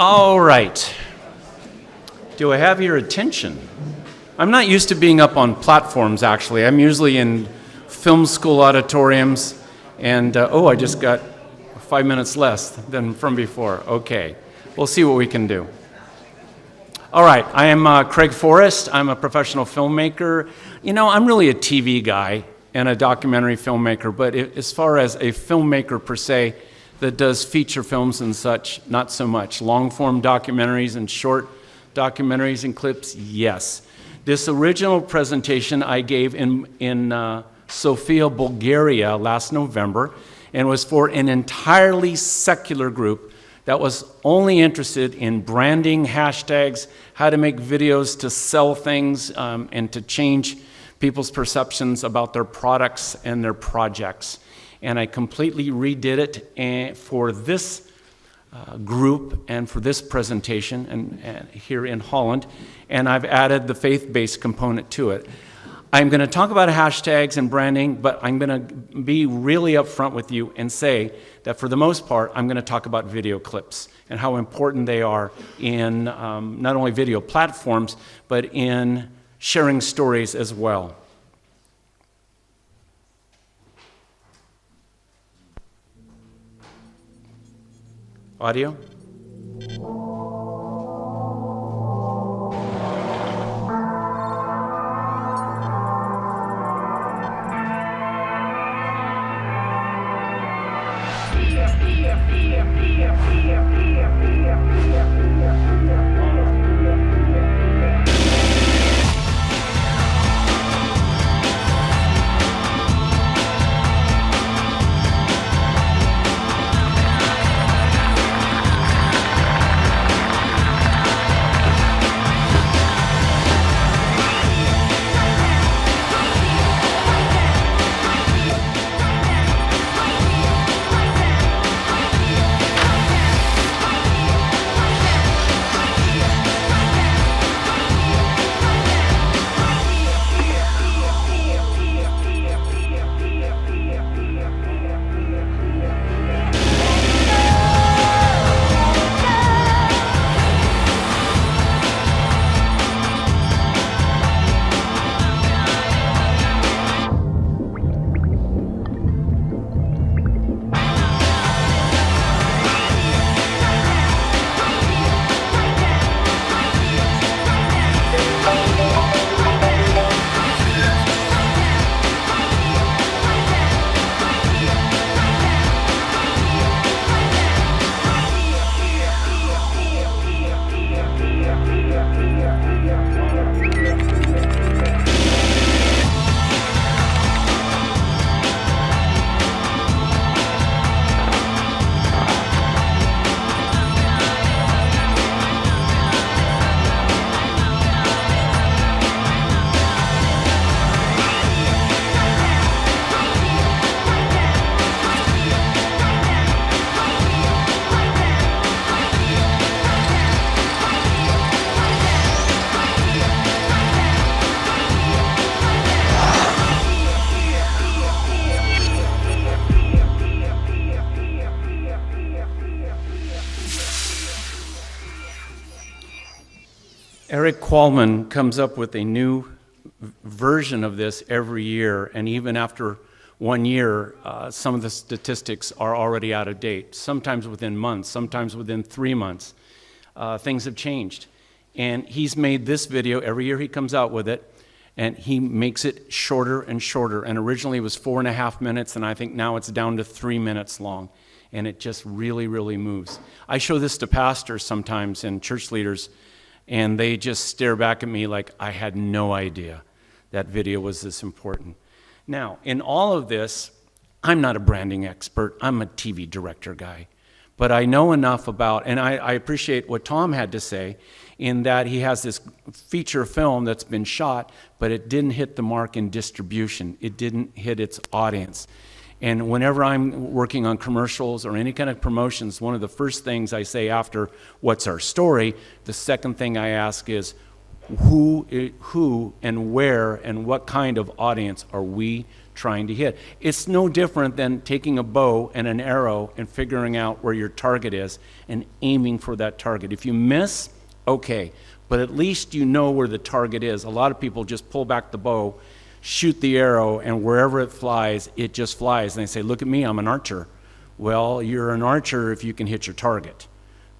All right. Do I have your attention? I'm not used to being up on platforms, actually. I'm usually in film school auditoriums, and I just got 5 minutes less than from before. Okay, we'll see what we can do. All right, I am Craig Forrest. I'm a professional filmmaker. You know, I'm really a TV guy and a documentary filmmaker, but as far as a filmmaker per se that does feature films and such, not so much. Long-form documentaries and short documentaries and clips, yes. This original presentation I gave in Sofia, Bulgaria last November, and was for an entirely secular group that was only interested in branding, hashtags, how to make videos to sell things, and to change people's perceptions about their products and their projects. And I completely redid it for this group and for this presentation and here in Holland, and I've added the faith-based component to it. I'm going to talk about hashtags and branding, but I'm going to be really upfront with you and say that for the most part, I'm going to talk about video clips and how important they are in not only video platforms, but in sharing stories as well. Audio? Eric Qualman comes up with a new version of this every year, and even after 1 year, some of the statistics are already out of date, sometimes within months, sometimes within 3 months. Things have changed. And he's made this video, every year he comes out with it, and he makes it shorter and shorter. And originally it was 4.5 minutes, and I think now it's down to 3 minutes long. And it just really, really moves. I show this to pastors sometimes and church leaders, and they just stare back at me like I had no idea that video was this important. Now, in all of this, I'm not a branding expert. I'm a TV director guy. But I know enough about, and I appreciate what Tom had to say, in that he has this feature film that's been shot, but it didn't hit the mark in distribution. It didn't hit its audience. And whenever I'm working on commercials or any kind of promotions, one of the first things I say after what's our story, the second thing I ask is who and where and what kind of audience are we trying to hit. It's no different than taking a bow and an arrow and figuring out where your target is and aiming for that target. If you miss, okay, but at least you know where the target is. A lot of people just pull back the bow, shoot the arrow, and wherever it flies, it just flies. And they say, look at me, I'm an archer. Well, you're an archer if you can hit your target.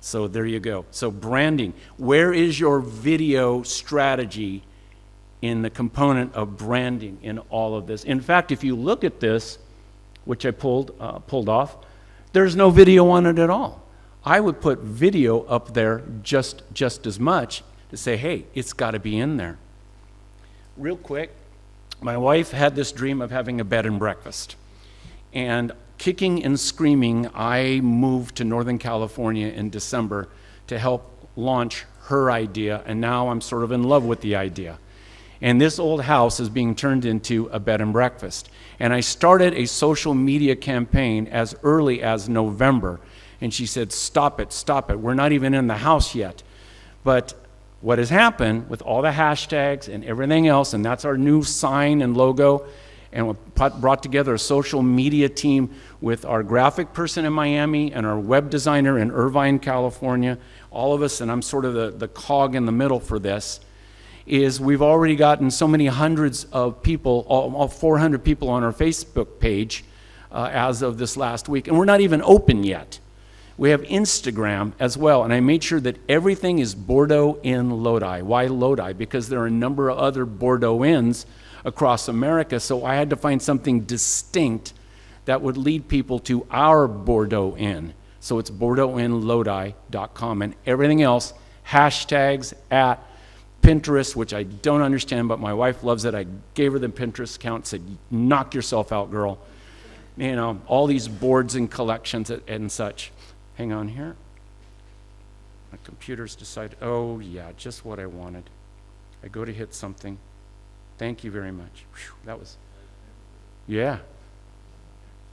So there you go. So branding, where is your video strategy in the component of branding in all of this? In fact, if you look at this, which I pulled off, there's no video on it at all. I would put video up there just as much to say, hey, it's got to be in there. Real quick, my wife had this dream of having a bed and breakfast. And kicking and screaming, I moved to Northern California in December to help launch her idea, and now I'm sort of in love with the idea. And this old house is being turned into a bed and breakfast. And I started a social media campaign as early as November. And she said, stop it. We're not even in the house yet. But what has happened with all the hashtags and everything else, and that's our new sign and logo, and we brought together a social media team with our graphic person in Miami and our web designer in Irvine, California, all of us, and I'm sort of the cog in the middle for this, is we've already gotten so many hundreds of people, all 400 people on our Facebook page as of this last week, and we're not even open yet. We have Instagram as well, and I made sure that everything is Bordeaux in Lodi. Why Lodi? Because there are a number of other Bordeaux inns across America, so I had to find something distinct that would lead people to our Bordeaux Inn. So it's bordeauxinlodi.com, and everything else, hashtags at Pinterest, which I don't understand, but my wife loves it. I gave her the Pinterest account, said, knock yourself out, girl. You know, all these boards and collections and such. Hang on here. My computer's decided, oh yeah, just what I wanted. I go to hit something. Thank you very much. Whew, that was, yeah.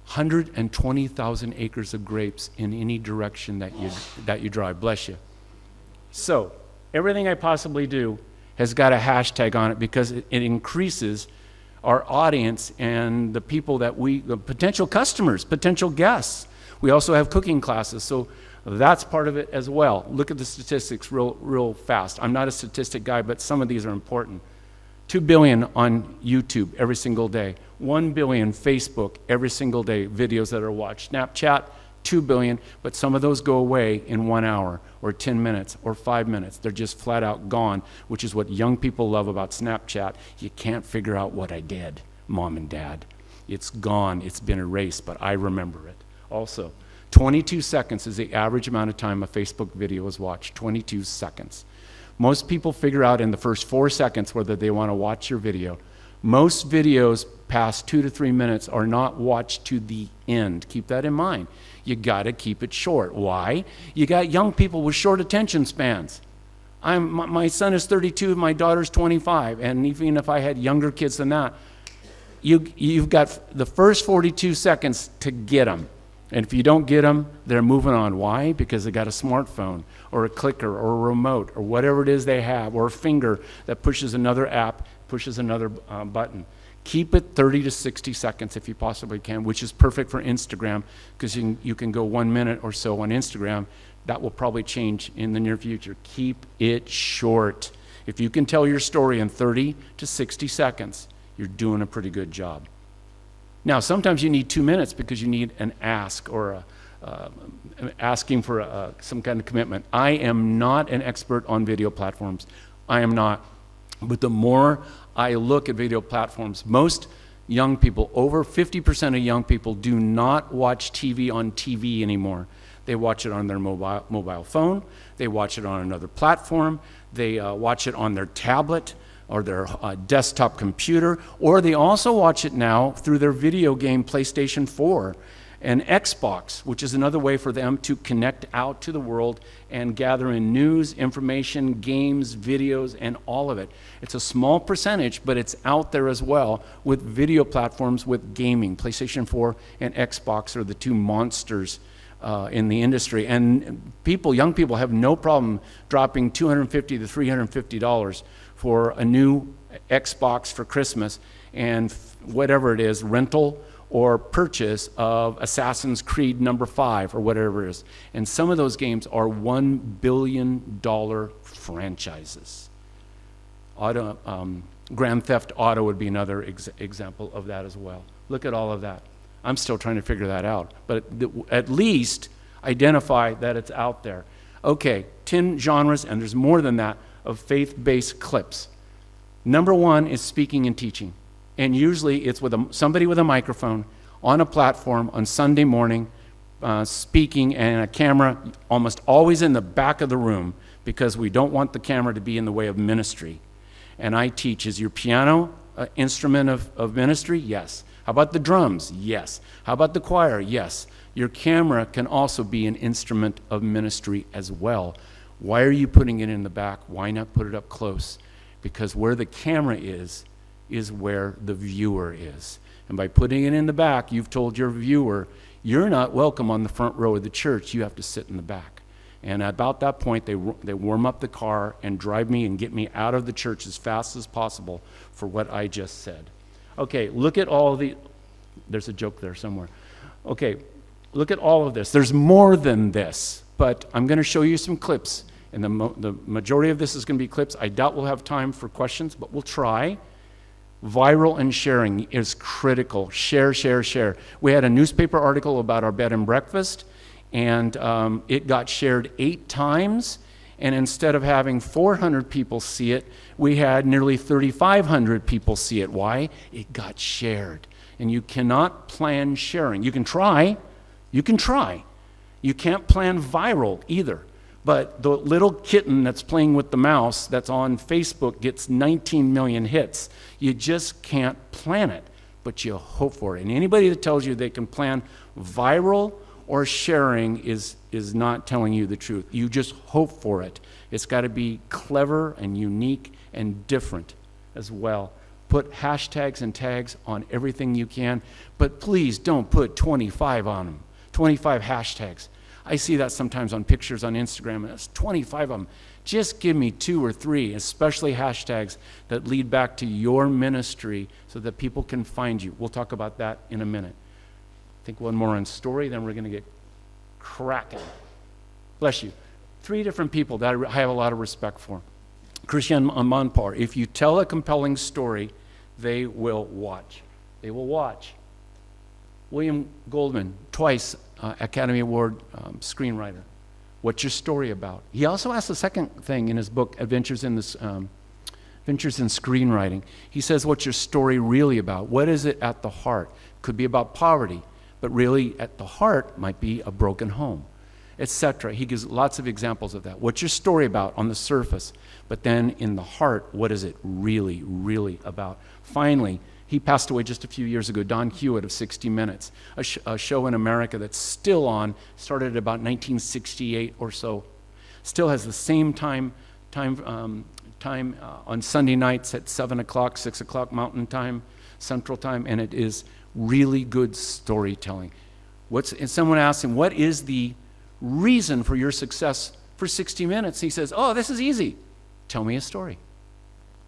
120,000 acres of grapes in any direction that you drive. Bless you. So, everything I possibly do has got a hashtag on it because it increases our audience and the people that the potential customers, potential guests. We also have cooking classes, so that's part of it as well. Look at the statistics real fast. I'm not a statistic guy, but some of these are important. 2 billion on YouTube every single day. 1 billion Facebook every single day, videos that are watched. Snapchat, 2 billion, but some of those go away in 1 hour or 10 minutes or 5 minutes. They're just flat out gone, which is what young people love about Snapchat. You can't figure out what I did, mom and dad. It's gone, it's been erased, but I remember it. Also, 22 seconds is the average amount of time a Facebook video is watched, 22 seconds. Most people figure out in the first 4 seconds whether they want to watch your video. Most videos past 2 to 3 minutes are not watched to the end. Keep that in mind. You got to keep it short. Why? You got young people with short attention spans. My son is 32, my daughter's 25, and even if I had younger kids than that, you've got the first 42 seconds to get them. And if you don't get them, they're moving on. Why? Because they got a smartphone or a clicker or a remote or whatever it is they have, or a finger that pushes another app, pushes another button. Keep it 30 to 60 seconds if you possibly can, which is perfect for Instagram because you can go 1 minute or so on Instagram. That will probably change in the near future. Keep it short. If you can tell your story in 30 to 60 seconds, you're doing a pretty good job. Now, sometimes you need 2 minutes because you need an ask or asking for some kind of commitment. I am not an expert on video platforms. I am not. But the more I look at video platforms, most young people, over 50% of young people, do not watch TV on TV anymore. They watch it on their mobile phone. They watch it on another platform. They watch it on their tablet or their desktop computer, or they also watch it now through their video game PlayStation 4 and Xbox, which is another way for them to connect out to the world and gather in news, information, games, videos, and all of it. It's a small percentage, but it's out there as well with video platforms with gaming. PlayStation 4 and Xbox are the two monsters in the industry. And young people have no problem dropping $250 to $350 for a new Xbox for Christmas and whatever it is, rental or purchase of Assassin's Creed number 5 or whatever it is. And some of those games are $1 billion franchises. Grand Theft Auto would be another example of that as well. Look at all of that. I'm still trying to figure that out, but at least identify that it's out there. Okay, 10 genres, and there's more than that, of faith-based clips. Number 1 is speaking and teaching. And usually it's with somebody with a microphone on a platform on Sunday morning, speaking, and a camera almost always in the back of the room, because we don't want the camera to be in the way of ministry. And I teach. Is your piano an instrument of ministry? Yes. How about the drums? Yes. How about the choir? Yes. Your camera can also be an instrument of ministry as well. Why are you putting it in the back? Why not put it up close? Because where the camera is where the viewer is. And by putting it in the back, you've told your viewer, you're not welcome on the front row of the church. You have to sit in the back. And at about that point, they warm up the car and drive me and get me out of the church as fast as possible for what I just said. Okay, look at all there's a joke there somewhere. Okay, look at all of this. There's more than this, but I'm going to show you some clips. And the majority of this is going to be clips. I doubt we'll have time for questions, but we'll try. Viral and sharing is critical. Share, share, share. We had a newspaper article about our bed and breakfast, and it got shared 8 times. And instead of having 400 people see it, we had nearly 3,500 people see it. Why? It got shared. And you cannot plan sharing. You can try. You can try. You can't plan viral either. But the little kitten that's playing with the mouse that's on Facebook gets 19 million hits. You just can't plan it, but you hope for it. And anybody that tells you they can plan viral or sharing is not telling you the truth. You just hope for it. It's got to be clever and unique and different as well. Put hashtags and tags on everything you can, but please don't put 25 on them, 25 hashtags. I see that sometimes on pictures on Instagram, and it's 25 of them. Just give me 2 or 3, especially hashtags that lead back to your ministry so that people can find you. We'll talk about that in a minute. I think one more on story, then we're going to get cracking. Bless you. 3 different people that I have a lot of respect for. Christian Amanpour, if you tell a compelling story, they will watch. They will watch. William Goldman, twice Academy Award screenwriter. What's your story about? He also asks the second thing in his book, Adventures in Screenwriting. He says, what's your story really about? What is it at the heart? Could be about poverty, but really at the heart might be a broken home, etc. He gives lots of examples of that. What's your story about on the surface? But then in the heart, what is it really, really about? Finally, he passed away just a few years ago, Don Hewitt of 60 Minutes, a show in America that's still on, started about 1968 or so. Still has the same time on Sunday nights at 7 o'clock, 6 o'clock Mountain Time, Central Time, and it is really good storytelling. And someone asked him, what is the reason for your success for 60 Minutes? He says, oh, this is easy. Tell me a story.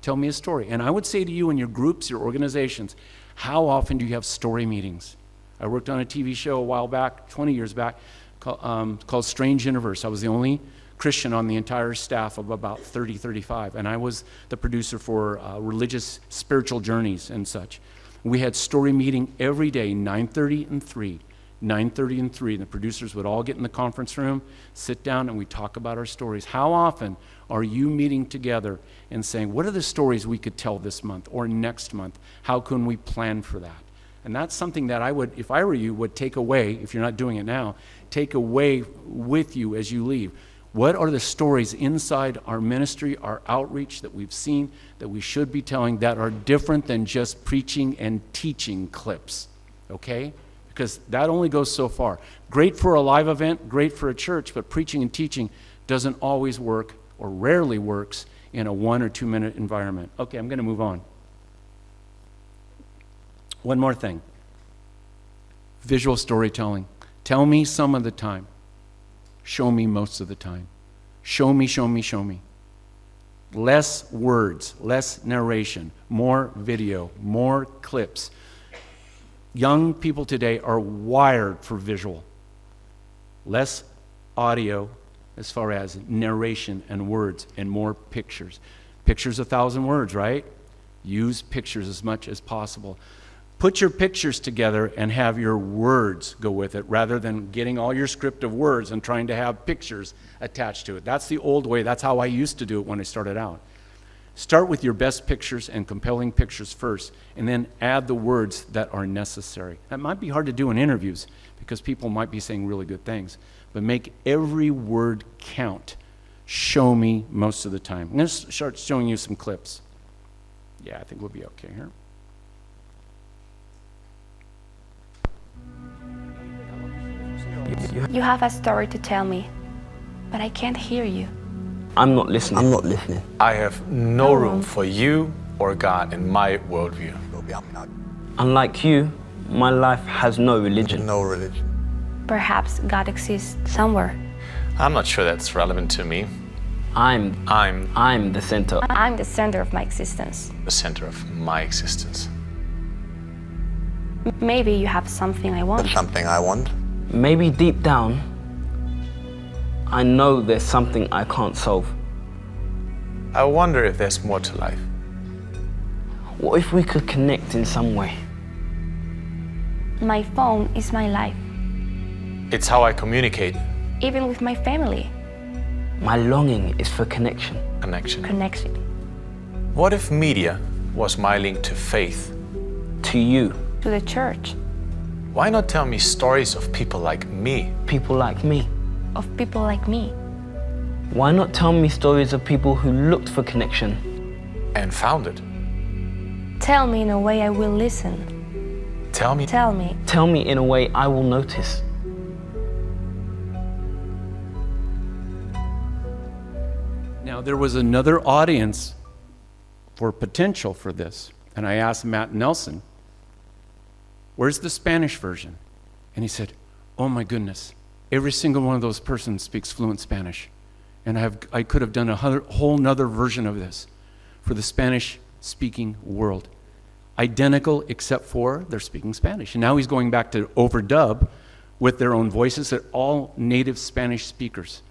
Tell me a story. And I would say to you in your groups, your organizations, how often do you have story meetings? I worked on a TV show a while back, 20 years back, called Strange Universe. I was the only Christian on the entire staff of about 30, 35, and I was the producer for religious spiritual journeys and such. We had story meeting every day, 9:30 and 3. 9:30 and 3, and the producers would all get in the conference room, sit down, and we talk about our stories. How often are you meeting together and saying, what are the stories we could tell this month or next month? How can we plan for that? And that's something that I would, if I were you, would take away, if you're not doing it now, take away with you as you leave. What are the stories inside our ministry, our outreach that we've seen that we should be telling that are different than just preaching and teaching clips, okay? Because that only goes so far. Great for a live event, great for a church, but preaching and teaching doesn't always work or rarely works in a 1 or 2 minute environment. Okay, I'm going to move on. One more thing. Visual storytelling. Tell me some of the time. Show me most of the time. Show me, show me, show me. Less words, less narration, more video, more clips. Young people today are wired for visual. Less audio as far as narration and words, and more pictures. Pictures 1,000 words, right? Use pictures as much as possible. Put your pictures together and have your words go with it, rather than getting all your script of words and trying to have pictures attached to it. That's the old way. That's how I used to do it when I started out. Start with your best pictures and compelling pictures first, and then add the words that are necessary. That might be hard to do in interviews because people might be saying really good things, but make every word count. Show me most of the time. I'm going to start showing you some clips. Yeah, I think we'll be okay here. You have a story to tell me, but I can't hear you. I'm not listening. I'm not listening. I have no room for you or God in my worldview. Unlike you, my life has no religion. No religion. Perhaps God exists somewhere. I'm not sure that's relevant to me. I'm the center. I'm the center of my existence. The center of my existence. Maybe you have something I want. Something I want. Maybe deep down, I know there's something I can't solve. I wonder if there's more to life. What if we could connect in some way? My phone is my life, It's how I communicate. even with my family. My longing is for connection. Connection. What if media was my link to faith? To you, To the church, Why not tell me stories of people like me? people like me. of people like me. Why not tell me stories of people who looked for connection? And found it. Tell me in a way I will listen. Tell me. Tell me. Tell me in a way I will notice. Now, there was another audience for potential for this, and I asked Matt Nelson, where's the Spanish version? And he said, oh my goodness, every single one of those persons speaks fluent Spanish. And I could have done a whole nother version of this for the Spanish-speaking world. Identical except for they're speaking Spanish. And now he's going back to overdub with their own voices. They're all native Spanish speakers.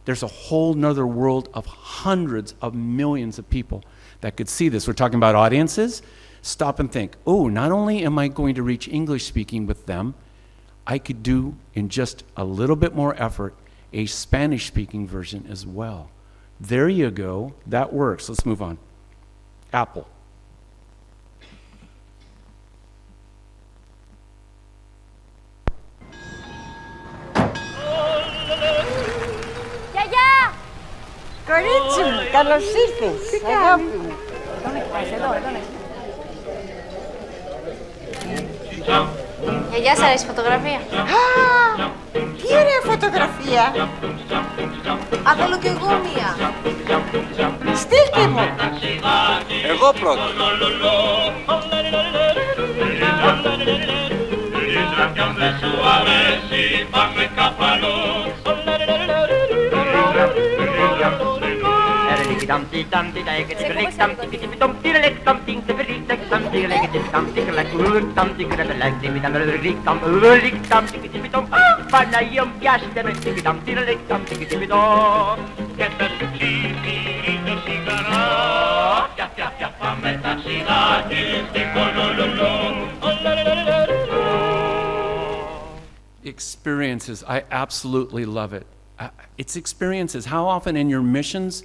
There's a whole nother world of hundreds of millions of people that could see this. We're talking about audiences. Stop and think, oh, not only am I going to reach English speaking with them, I could do, in just a little bit more effort, a Spanish speaking version as well. There you go, that works. Let's move on. Apple. Γιαγιά! Κορίτσι μου, καλώς ήρθες, αγάπη μου. Τον έχει πάει, εδώ. Γιαγιά, σ' αρέσει η φωτογραφία? Α, τι ωραία φωτογραφία. Α, θέλω κι εγώ μία. Στείλτε μου. Εγώ πρώτο. Experiences, I absolutely love it. It's experiences. How often in your missions,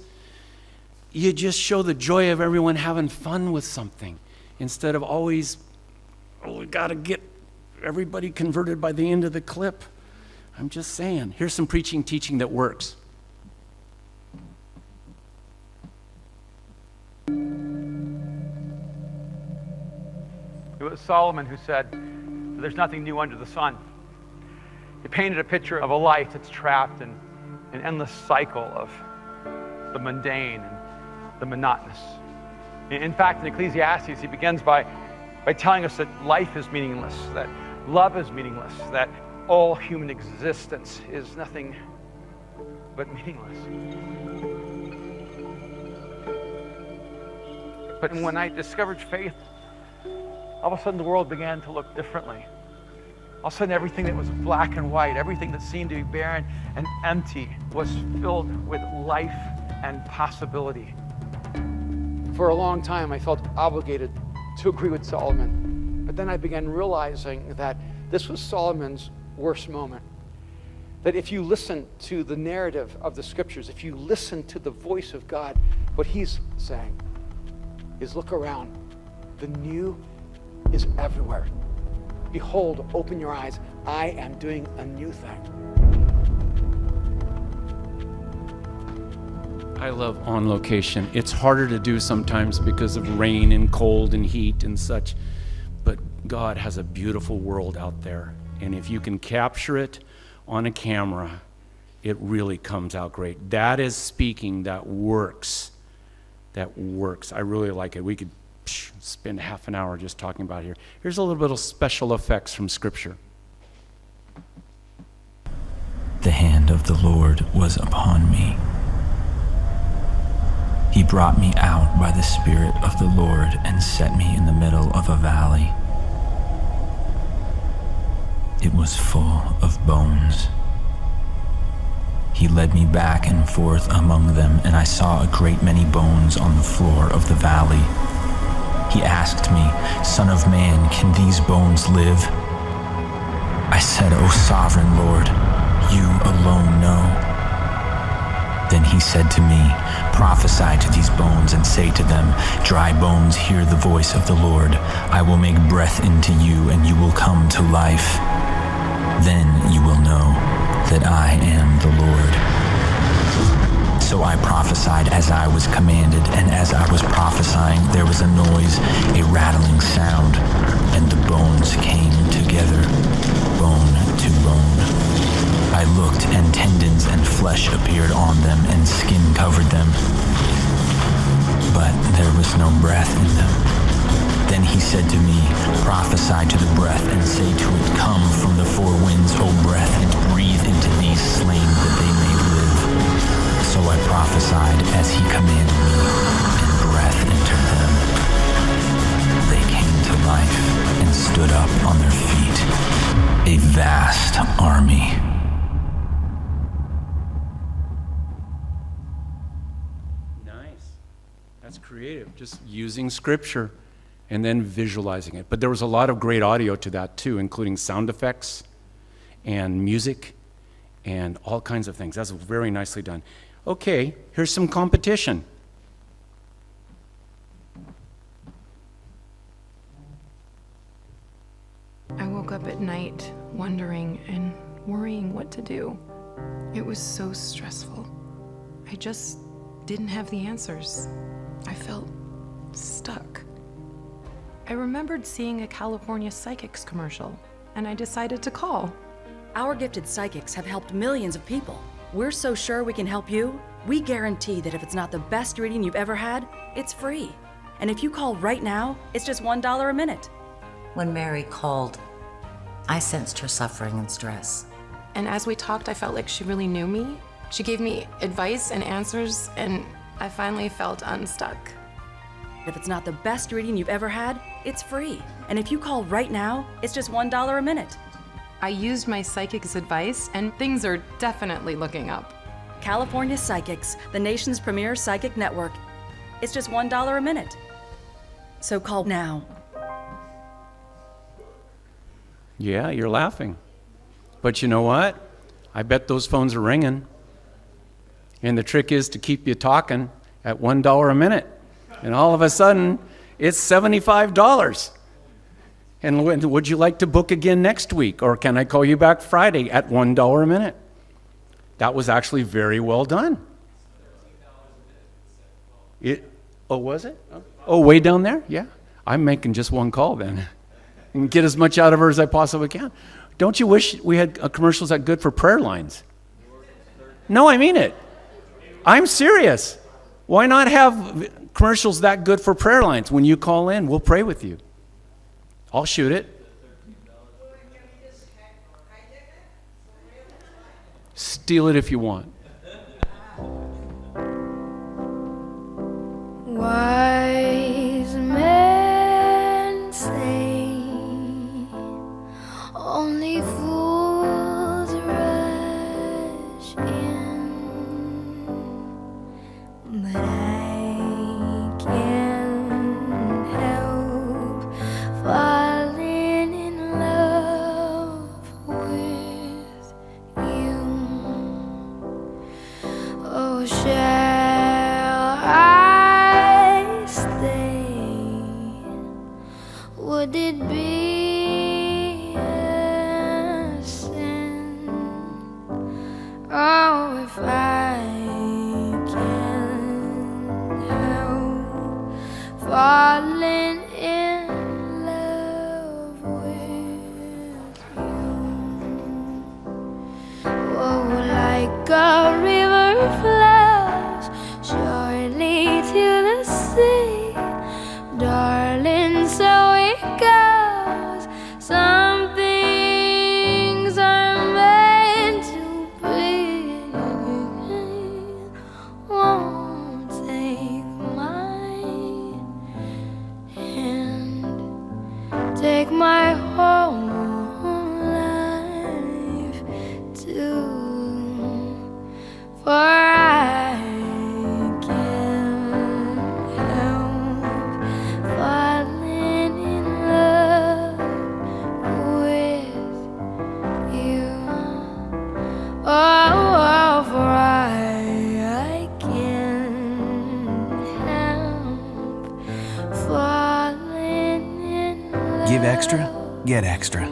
you just show the joy of everyone having fun with something instead of always, oh, we got to get everybody converted by the end of the clip. I'm just saying, here's some preaching, teaching that works. It was Solomon who said, there's nothing new under the sun. He painted a picture of a life that's trapped in an endless cycle of the mundane and the monotonous. In fact, in Ecclesiastes, he begins by telling us that life is meaningless, that love is meaningless, that all human existence is nothing but meaningless. But when I discovered faith, all of a sudden the world began to look differently. All of a sudden everything that was black and white, everything that seemed to be barren and empty was filled with life and possibility. For a long time I felt obligated to agree with Solomon, but then I began realizing that this was Solomon's worst moment. That if you listen to the narrative of the scriptures, if you listen to the voice of God, what he's saying is look around. The new is everywhere. Behold, open your eyes. I am doing a new thing. I love on location. It's harder to do sometimes because of rain and cold and heat and such, but God has a beautiful world out there. And if you can capture it on a camera, it really comes out great. That is speaking that works. That works. I really like it. We could spend half an hour just talking about it here. Here's a little bit of special effects from Scripture. The hand of the Lord was upon me. He brought me out by the Spirit of the Lord and set me in the middle of a valley. It was full of bones. He led me back and forth among them, and I saw a great many bones on the floor of the valley. He asked me, Son of man, can these bones live? I said, O sovereign Lord, you alone know. Then he said to me, Prophesy to these bones and say to them, Dry bones, hear the voice of the Lord. I will make breath into you, and you will come to life. Then you will know that I am the Lord. So I prophesied as I was commanded, and as I was prophesying, there was a noise, a rattling sound, and the bones came together, bone to bone. I looked, and tendons and flesh appeared on them, and skin covered them. But there was no breath in them. Then he said to me, Prophesy to the breath, and say to it, Come from the four winds, O breath, and breathe into these slain that they may live. So I prophesied as he commanded me, and breath entered them. They came to life and stood up on their feet, a vast army. Nice. That's creative, just using Scripture and then visualizing it. But there was a lot of great audio to that too, including sound effects and music and all kinds of things. That's very nicely done. Okay, here's some competition. I woke up at night wondering and worrying what to do. It was so stressful. I just didn't have the answers. I felt stuck. I remembered seeing a California Psychics commercial, and I decided to call. Our gifted psychics have helped millions of people. We're so sure we can help you, we guarantee that if it's not the best reading you've ever had, it's free. And if you call right now, it's just $1 a minute. When Mary called, I sensed her suffering and stress. And as we talked, I felt like she really knew me. She gave me advice and answers, and I finally felt unstuck. If it's not the best reading you've ever had, it's free. And if you call right now, it's just $1 a minute. I used my psychic's advice, and things are definitely looking up. California Psychics, the nation's premier psychic network. It's just $1 a minute. So call now. Yeah, you're laughing. But you know what? I bet those phones are ringing. And the trick is to keep you talking at $1 a minute. And all of a sudden, it's $75. And would you like to book again next week? Or can I call you back Friday at $1 a minute? That was actually very well done. Was it? Oh, way down there? Yeah. I'm making just one call then. And get as much out of her as I possibly can. Don't you wish we had commercials that good for prayer lines? No, I mean it. I'm serious. Why not have commercials that good for prayer lines? When you call in, we'll pray with you. I'll shoot it. Steal it if you want. Why but I can't help falling in love with you. Oh, shall I stay? Would it be a sin? Oh, if I can't help falling in love with you. Oh, like a river flows surely to the sea, darling, so it goes. Some things are meant to be. Won't take my hand, take my whole life too, for I can't help falling in love with you. Oh, for I can't help falling in love. Give extra, get extra.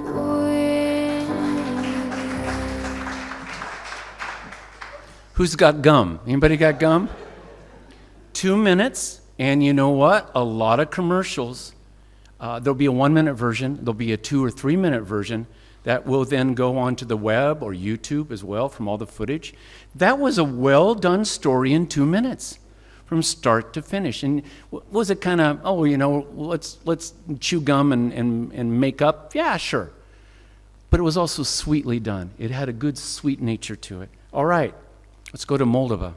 Who's got gum? Anybody got gum? 2 minutes, and you know what? A lot of commercials. There'll be a 1-minute version. There'll be a 2 or 3 minute version that will then go onto the web or YouTube as well from all the footage. That was a well-done story in 2 minutes, from start to finish. And was it kind of, oh, you know, let's chew gum and make up? Yeah, sure. But it was also sweetly done. It had a good sweet nature to it. All right. Let's go to Moldova.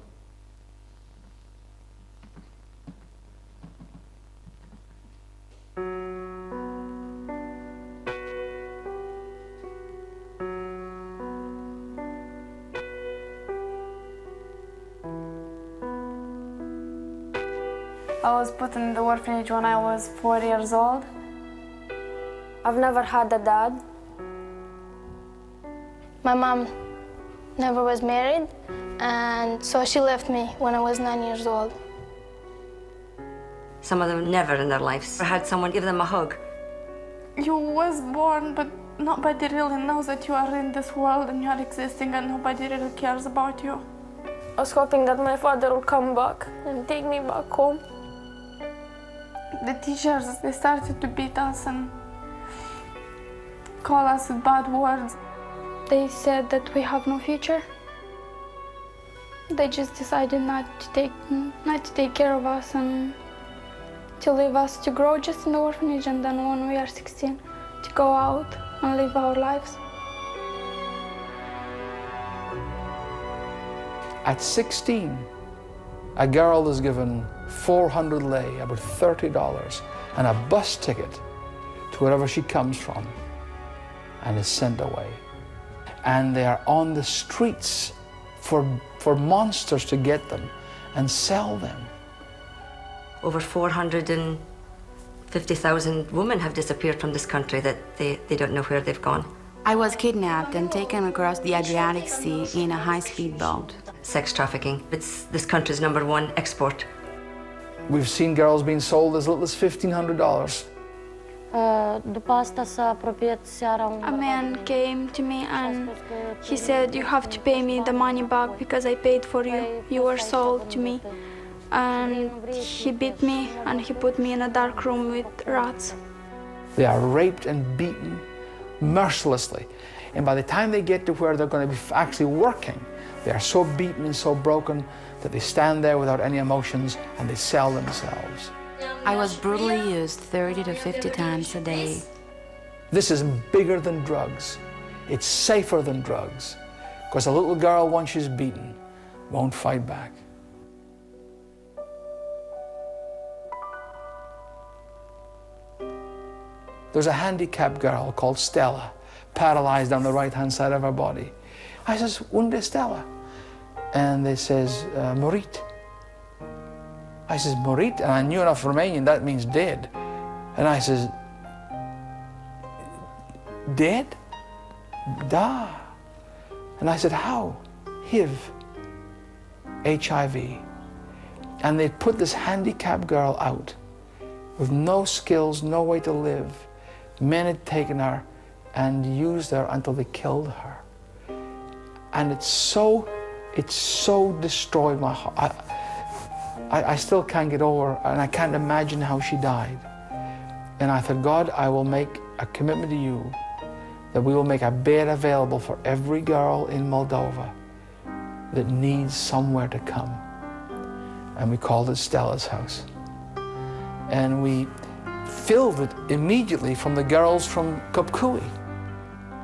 I was put in the orphanage when I was 4 years old. I've never had a dad. My mom never was married, and so she left me when I was 9 years old. Some of them never in their lives had someone give them a hug. You was born, but nobody really knows that you are in this world and you are existing, and nobody really cares about you. I was hoping that my father would come back and take me back home. The teachers, they started to beat us and call us with bad words. They said that we have no future. They just decided not to take care of us and to leave us to grow just in the orphanage, and then when we are 16, to go out and live our lives. At 16, a girl is given 400 lei, about $30, and a bus ticket to wherever she comes from, and is sent away. And they are on the streets for monsters to get them and sell them. Over 450,000 women have disappeared from this country that they don't know where they've gone. I was kidnapped and taken across the Adriatic Sea in a high-speed boat. Sex trafficking, it's this country's #1 export. We've seen girls being sold as little as $1,500. A man came to me and he said, "You have to pay me the money back because I paid for you. You were sold to me." And he beat me and he put me in a dark room with rats. They are raped and beaten mercilessly. And by the time they get to where they're going to be actually working, they are so beaten and so broken that they stand there without any emotions and they sell themselves. I was brutally used 30 to 50 times a day. This is bigger than drugs. It's safer than drugs. Because a little girl, once she's beaten, won't fight back. There's a handicapped girl called Stella, paralyzed on the right-hand side of her body. I says, "Unde Stella?" And they says, "Morit." I says, Murit, and I knew enough Romanian, that means dead. And I says, dead? Da. And I said, how? HIV. And they put this handicapped girl out with no skills, no way to live. Men had taken her and used her until they killed her. And it so destroyed my heart. I still can't get over, and I can't imagine how she died. And I thought, God, I will make a commitment to you that we will make a bed available for every girl in Moldova that needs somewhere to come. And we called it Stella's house. And we filled it immediately from the girls from Kopkui.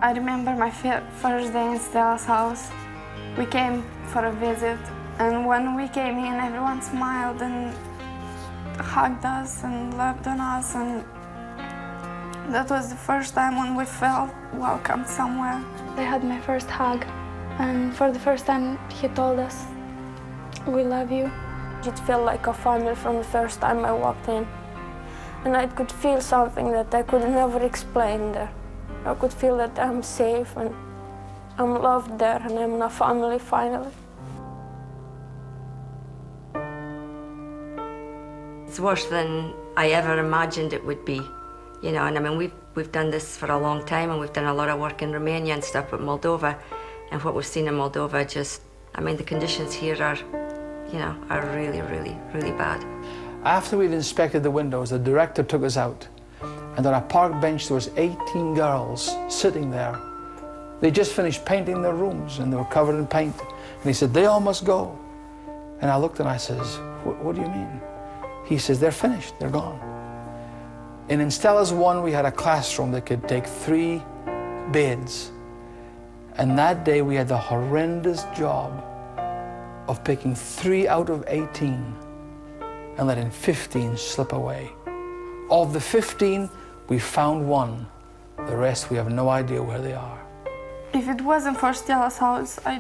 I remember my first day in Stella's house. We came for a visit, and when we came in, everyone smiled and hugged us and loved on us, and that was the first time when we felt welcome somewhere. I had my first hug, and for the first time he told us, "We love you." It felt like a family from the first time I walked in. And I could feel something that I could never explain there. I could feel that I'm safe and I'm loved there and I'm in a family finally. It's worse than I ever imagined it would be, you know, and I mean, we've done this for a long time and we've done a lot of work in Romania and stuff, but Moldova, and what we've seen in Moldova just, I mean, the conditions here are, you know, are really, really, really bad. After we'd inspected the windows, the director took us out, and on a park bench there was 18 girls sitting there. They just finished painting their rooms and they were covered in paint. And he said, they all must go. And I looked and I says, what do you mean? He says, they're finished, they're gone. And in Stella's one, we had a classroom that could take 3 beds. And that day we had the horrendous job of picking 3 out of 18 and letting 15 slip away. Of the 15, we found 1. The rest, we have no idea where they are. If it wasn't for Stella's house, I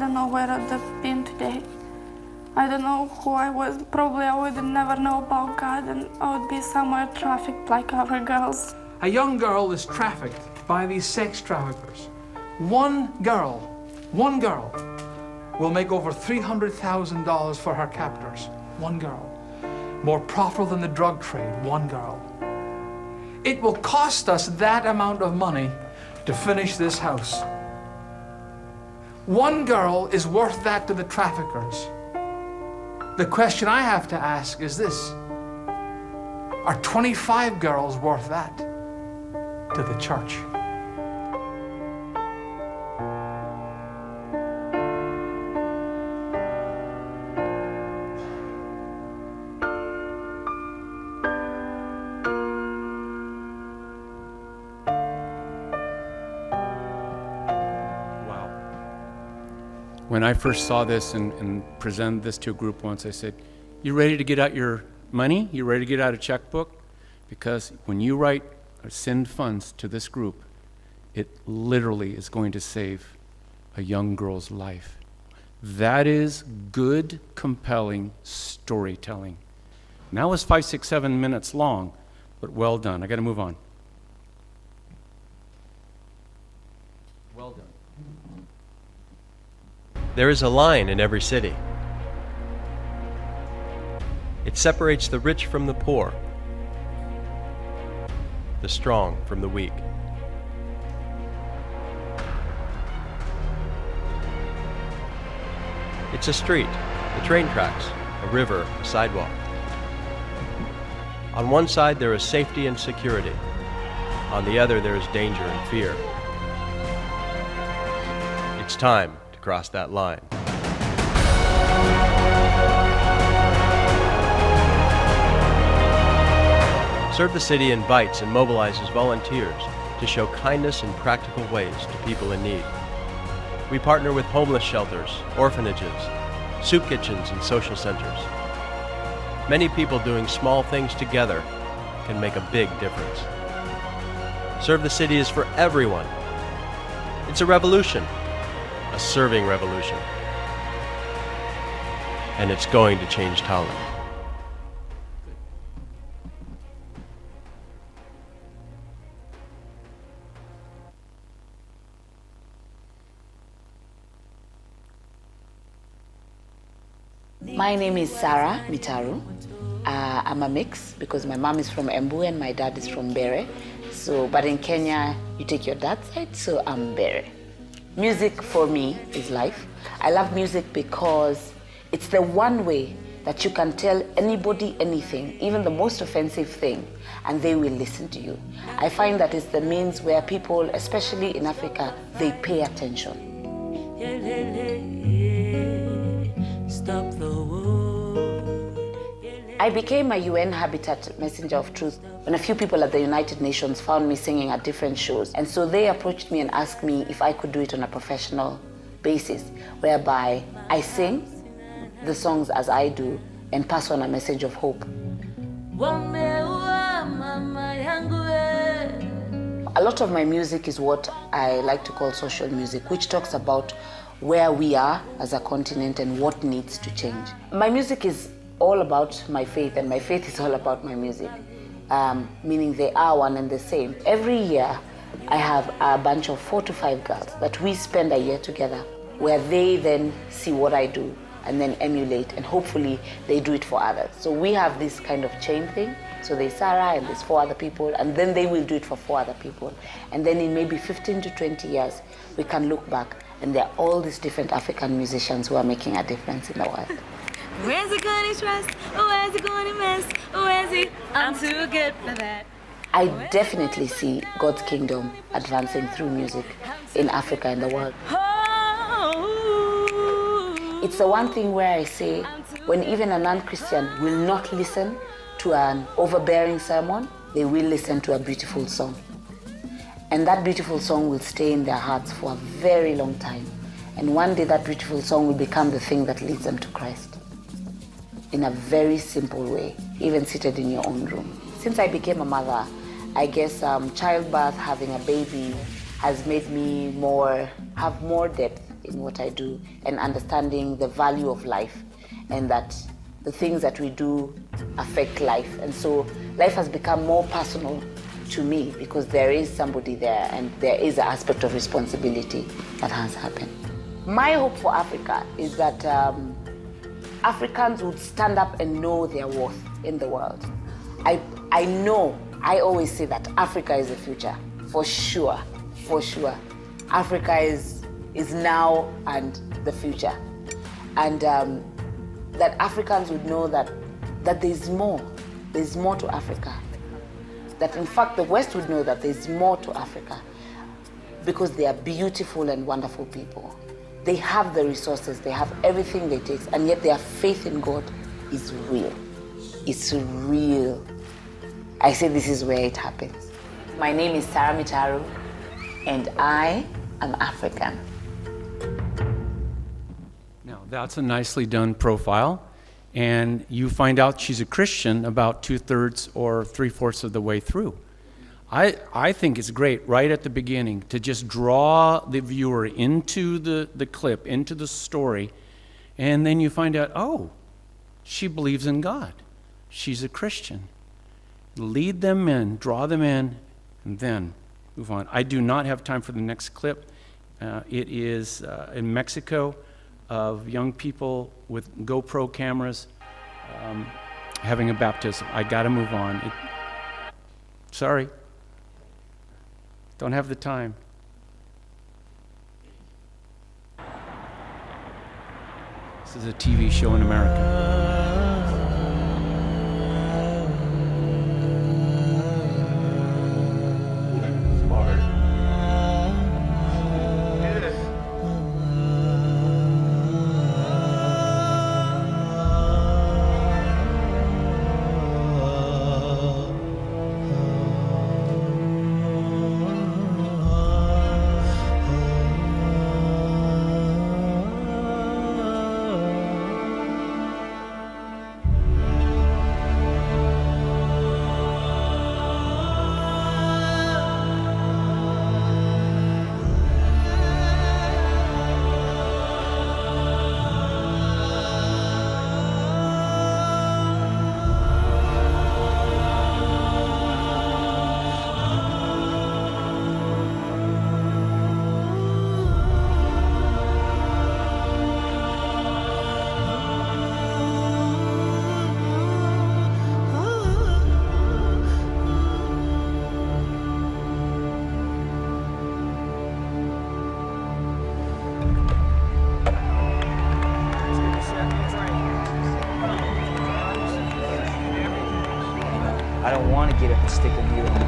don't know where I'd have been today. I don't know who I was. Probably I would never know about God, and I would be somewhere trafficked like other girls. A young girl is trafficked by these sex traffickers. One girl will make over $300,000 for her captors. One girl. More profitable than the drug trade. One girl. It will cost us that amount of money to finish this house. One girl is worth that to the traffickers. The question I have to ask is this: are 25 girls worth that to the church? When I first saw this and presented this to a group once, I said, you ready to get out your money? You ready to get out a checkbook? Because when you write or send funds to this group, it literally is going to save a young girl's life. That is good, compelling storytelling. And that was 5, 6, 7 minutes long, but well done. I got to move on. Well done. There is a line in every city. It separates the rich from the poor, the strong from the weak. It's a street, the train tracks, a river, a sidewalk. On one side there is safety and security. On the other there is danger and fear. It's time to cross that line. Serve the City invites and mobilizes volunteers to show kindness in practical ways to people in need. We partner with homeless shelters, orphanages, soup kitchens, and social centers. Many people doing small things together can make a big difference. Serve the City is for everyone. It's a revolution, a serving revolution. and it's going to change Tallinn. My name is Sarah Mitaru. I'm a mix because my mom is from Embu and my dad is from Bere. But in Kenya, you take your dad's side, so I'm Bere. Music for me is life. I love music because it's the one way that you can tell anybody anything, even the most offensive thing, and they will listen to you. I find that it's the means where people, especially in Africa, they pay attention. Stop the I became a UN Habitat Messenger of Truth when a few people at the United Nations found me singing at different shows. And so they approached me and asked me if I could do it on a professional basis, whereby I sing the songs as I do and pass on a message of hope. A lot of my music is what I like to call social music, which talks about where we are as a continent and what needs to change. My music is all about my faith, and my faith is all about my music, meaning they are one and the same. Every year, I have a bunch of 4 to 5 girls that we spend a year together, where they then see what I do and then emulate, and hopefully they do it for others. So we have this kind of chain thing. So there's Sarah and there's 4 other people, and then they will do it for 4 other people. And then in maybe 15 to 20 years, we can look back and there are all these different African musicians who are making a difference in the world. Where's it gonna trust? Where's it gonna mess? Where's it? I'm too good for that. I definitely see God's kingdom advancing through music in Africa and the world. It's the one thing where I say, when even a non-Christian will not listen to an overbearing sermon, they will listen to a beautiful song. And that beautiful song will stay in their hearts for a very long time. And one day that beautiful song will become the thing that leads them to Christ. In a very simple way, even seated in your own room. Since I became a mother, I guess childbirth, having a baby, has made me have more depth in what I do and understanding the value of life, and that the things that we do affect life. And so life has become more personal to me because there is somebody there and there is an aspect of responsibility that has happened. My hope for Africa is that Africans would stand up and know their worth in the world. I always say that Africa is the future, for sure. Africa is now and the future. And that Africans would know that there's more to Africa. That in fact the West would know that there's more to Africa because they are beautiful and wonderful people. They have the resources, they have everything they take, and yet their faith in God is real. It's real. I say this is where it happens. My name is Sarah Mitaru, and I am African. Now, that's a nicely done profile, and you find out she's a Christian about 2/3 or 3/4 of the way through. I think it's great right at the beginning to just draw the viewer into the clip, into the story, and then you find out, oh, she believes in God. She's a Christian. Lead them in, draw them in, and then move on. I do not have time for the next clip. It is in Mexico of young people with GoPro cameras having a baptism. I got to move on. Sorry. Don't have the time. This is a TV show in America. get it and stick a needle in it.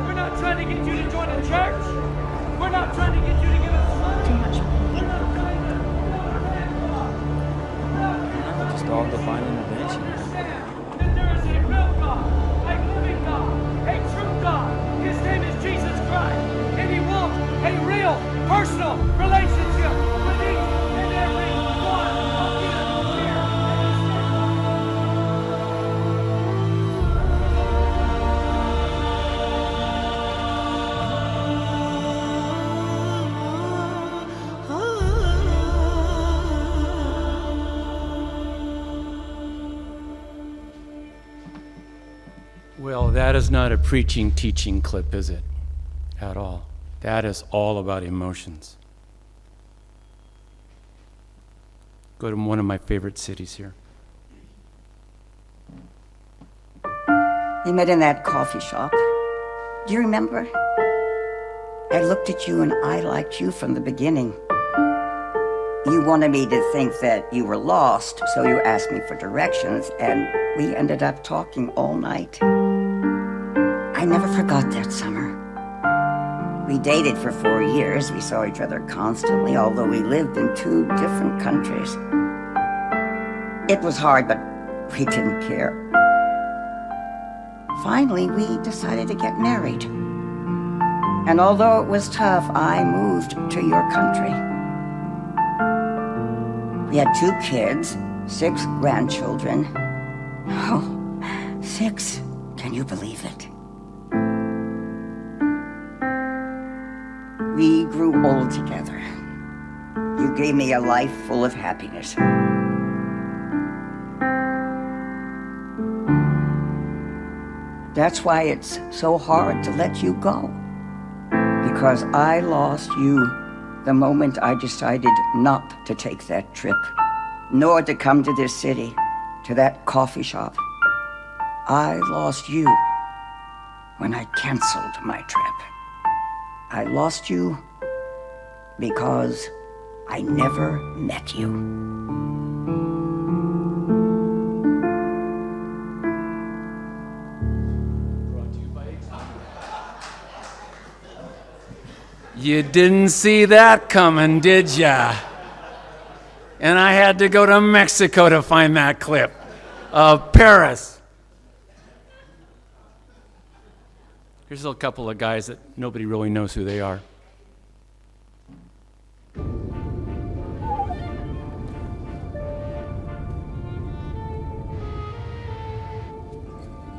We're not trying to get you to join a church. We're not trying to get you to give us money. Too much. We're not trying to. Just all divine intervention. That there is a real God, a living God, a true God. His name is Jesus Christ, and He wants a real, personal relationship with each and every one of you here. Well, that is not a preaching, teaching clip, is it? At all. That is all about emotions. Go to one of my favorite cities here. We met in that coffee shop. Do you remember? I looked at you and I liked you from the beginning. You wanted me to think that you were lost, so you asked me for directions, and we ended up talking all night. I never forgot that summer. We dated for 4 years. We saw each other constantly, although we lived in 2 different countries. It was hard, but we didn't care. Finally, we decided to get married. And although it was tough, I moved to your country. We had 2 kids, 6 grandchildren. Oh, 6. Can you believe it? We grew old together. You gave me a life full of happiness. That's why it's so hard to let you go. Because I lost you the moment I decided not to take that trip, nor to come to this city, to that coffee shop. I lost you when I canceled my trip. I lost you because I never met you. You didn't see that coming, did ya? And I had to go to Mexico to find that clip of Paris. Here's a couple of guys that nobody really knows who they are.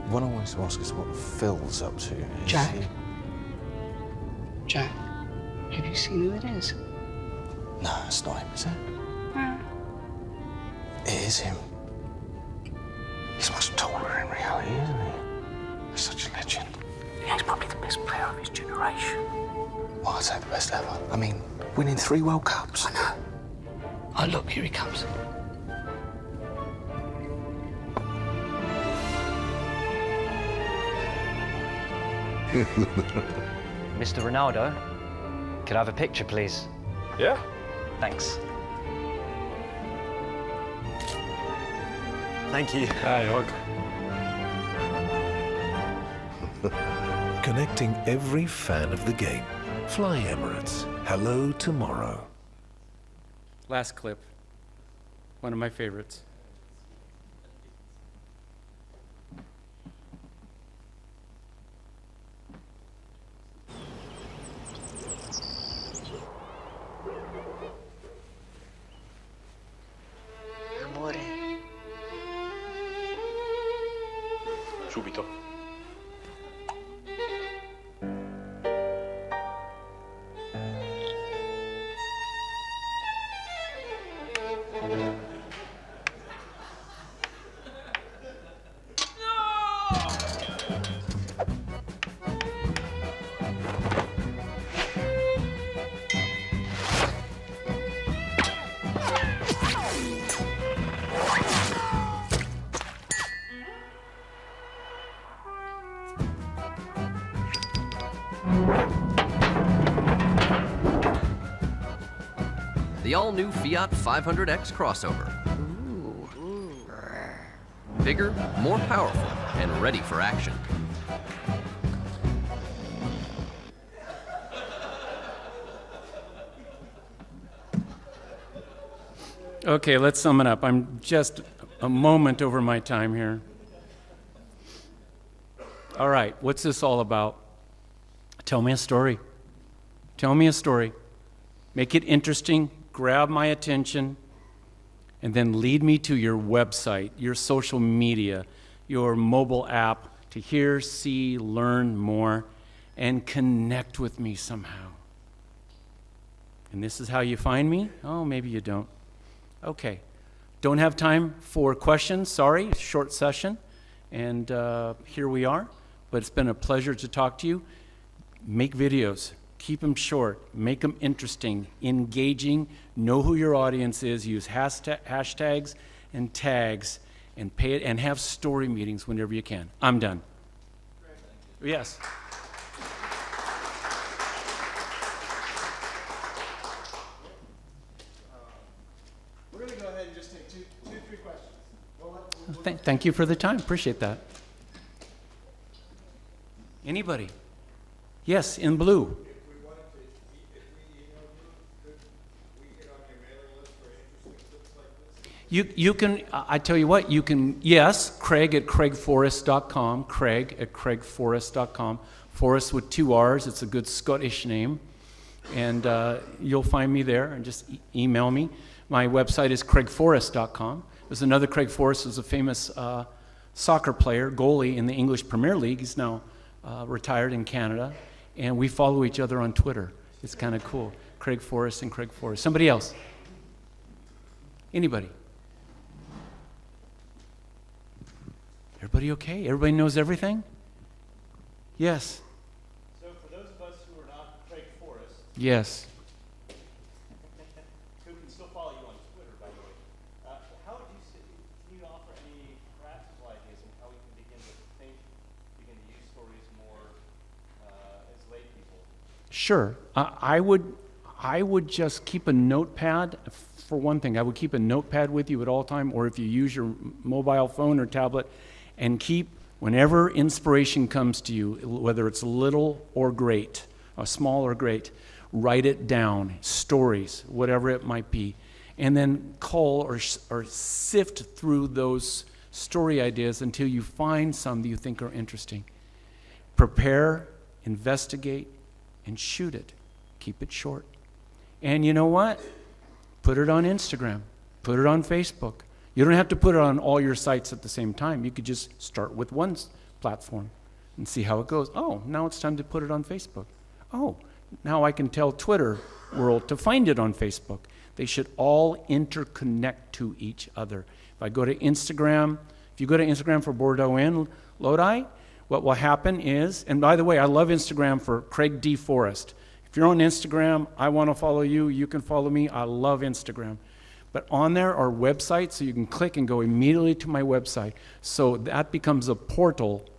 What I wanted to ask is what Phil's up to. Jack? Jack, have you seen who it is? No, it's not him, is it? It is him. He's much taller in reality, isn't he? He's such a legend. Yeah, he's probably the best player of his generation. Well, I'd say the best ever. I mean, winning 3 World Cups. I know. Oh, look, here he comes. Mr. Ronaldo, could I have a picture, please? Yeah. Thanks. Thank you. Hi, Hog. Connecting every fan of the game. Fly Emirates. Hello tomorrow. Last clip. One of my favorites. Amore. Subito. the all-new Fiat 500X crossover. Bigger, more powerful, and ready for action. Okay, let's sum it up. I'm just a moment over my time here. All right, what's this all about? Tell me a story. Tell me a story. Make it interesting, grab my attention, and then lead me to your website, your social media, your mobile app to hear, see, learn more, and connect with me somehow. And this is how you find me? Oh, maybe you don't. Okay. Don't have time for questions. Sorry, short session. And here we are. But it's been a pleasure to talk to you. Make videos. Keep them short. Make them interesting, engaging. Know who your audience is. Use hashtags and tags and pay it and have story meetings whenever you can. I'm done. Yes. We're going to go ahead and just take two, 3 questions. Thank you for the time. Appreciate that. Anybody? Yes, in blue. You can, I tell you what, you can, yes, Craig at craigforrest.com, Craig at craigforrest.com, Forrest with 2 R's, it's a good Scottish name, and you'll find me there, and just email me. My website is craigforrest.com. There's another Craig Forrest who's a famous soccer player, goalie in the English Premier League. He's now retired in Canada, and we follow each other on Twitter. It's kind of cool. Craig Forrest and Craig Forrest. Somebody else? Anybody? Everybody okay? Everybody knows everything? Yes. So for those of us who are not Craig Forrest, Yes. who can still follow you on Twitter, by the way, how would you say, can you offer any practical ideas on how we can begin to use stories more as lay people? Sure. I would just keep a notepad. For one thing, I would keep a notepad with you at all time, or if you use your mobile phone or tablet, and keep, whenever inspiration comes to you, whether it's little or great, or small or great, write it down, stories, whatever it might be, and then cull or sift through those story ideas until you find some that you think are interesting. Prepare, investigate, and shoot it. Keep it short. And you know what? Put it on Instagram. Put it on Facebook. You don't have to put it on all your sites at the same time. You could just start with one platform and see how it goes. Oh, now it's time to put it on Facebook. Oh, now I can tell Twitter world to find it on Facebook. They should all interconnect to each other. If I go to Instagram, if you go to Instagram for Bordeaux Inn, Lodi, what will happen is, and by the way, I love Instagram for Craig D. Forrest. If you're on Instagram, I want to follow you, you can follow me. I love Instagram. But on there are websites, so you can click and go immediately to my website. So that becomes a portal.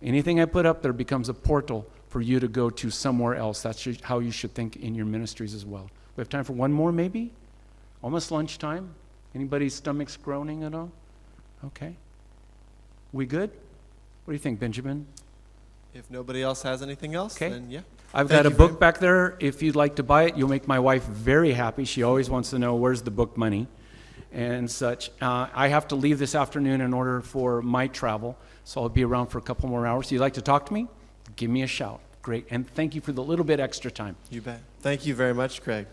Anything I put up there becomes a portal for you to go to somewhere else. That's how you should think in your ministries as well. We have time for one more, maybe? Almost lunchtime. Anybody's stomachs groaning at all? Okay. We good? What do you think, Benjamin? If nobody else has anything else, then yeah. I've got a book back there. If you'd like to buy it, you'll make my wife very happy. She always wants to know where's the book money and such. I have to leave this afternoon in order for my travel, so I'll be around for a couple more hours. If you'd like to talk to me, give me a shout. Great. And thank you for the little bit extra time. You bet. Thank you very much, Craig.